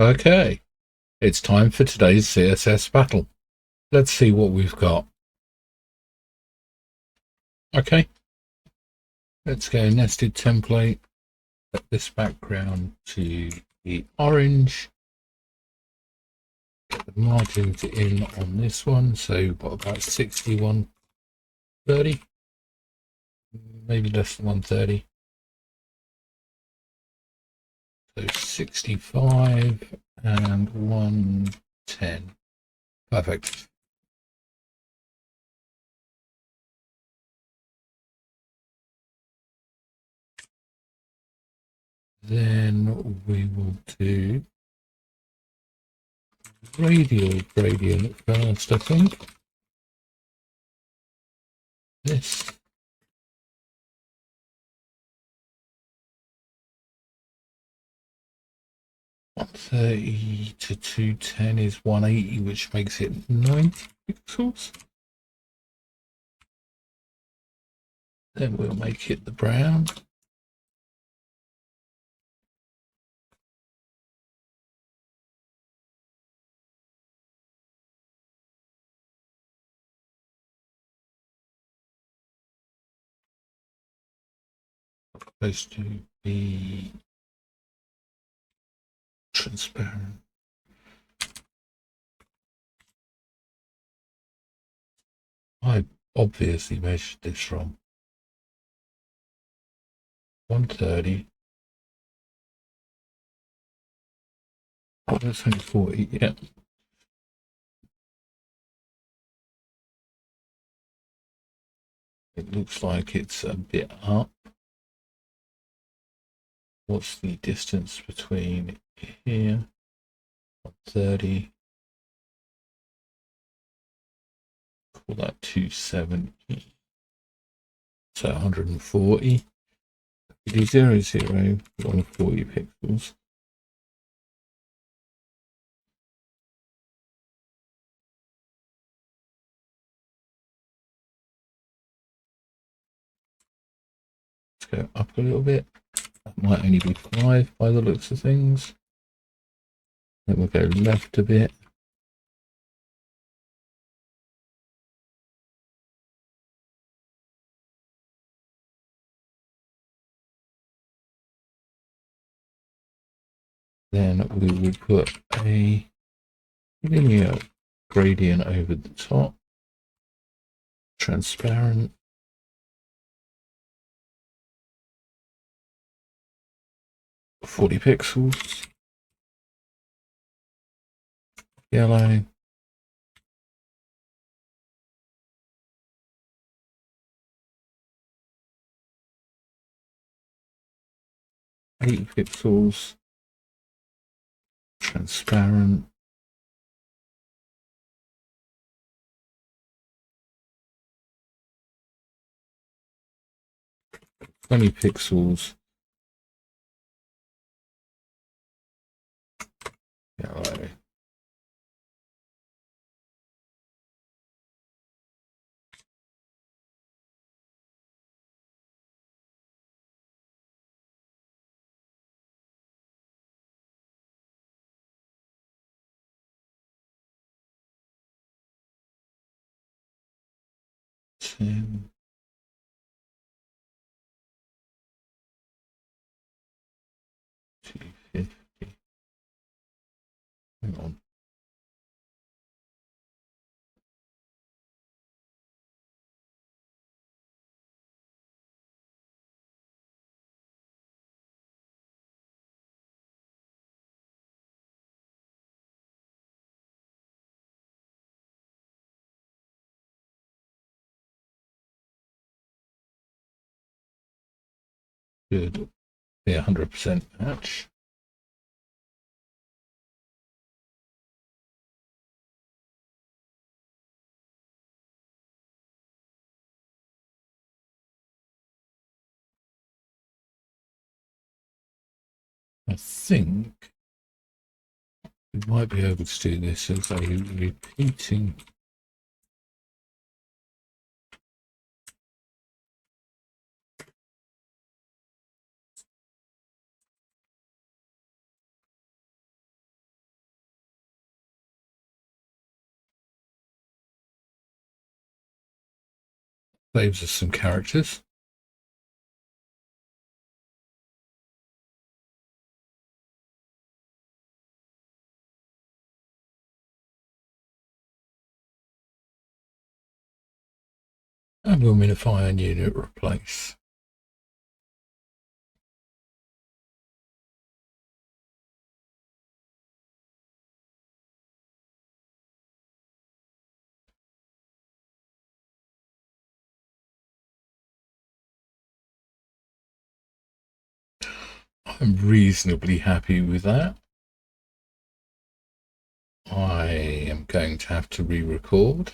Okay, it's time for today's CSS battle. Let's see what we've got. Okay, let's go nested template. Set this background to the orange. Get the margins in on this one. So what, about 61, 30? Maybe less than 130. So 65 and 110. Perfect. Then we will do radial gradient first, I think. This 130 to 210 is 180, which makes it 90 pixels. Then we'll make it the brown. Supposed to be transparent. I obviously measured this from 130. Oh, that's only 40, yeah. It looks like it's a bit up. What's the distance between here? 130. Call that 270. So 140. Do 0, 0, 140 pixels. Let's go up a little bit. That might only be 5 by the looks of things. Then we'll go left a bit. Then we will put a linear gradient over the top. Transparent. .40 pixels. Yellow. .8 pixels. Transparent. .20 pixels. Yellow. Ten. 250. Hang on. Good. Yeah, 100% match. I think we might be able to do this as a repeating. Saves us some characters. And we'll minify and unit replace. I'm reasonably happy with that. I am going to have to re-record.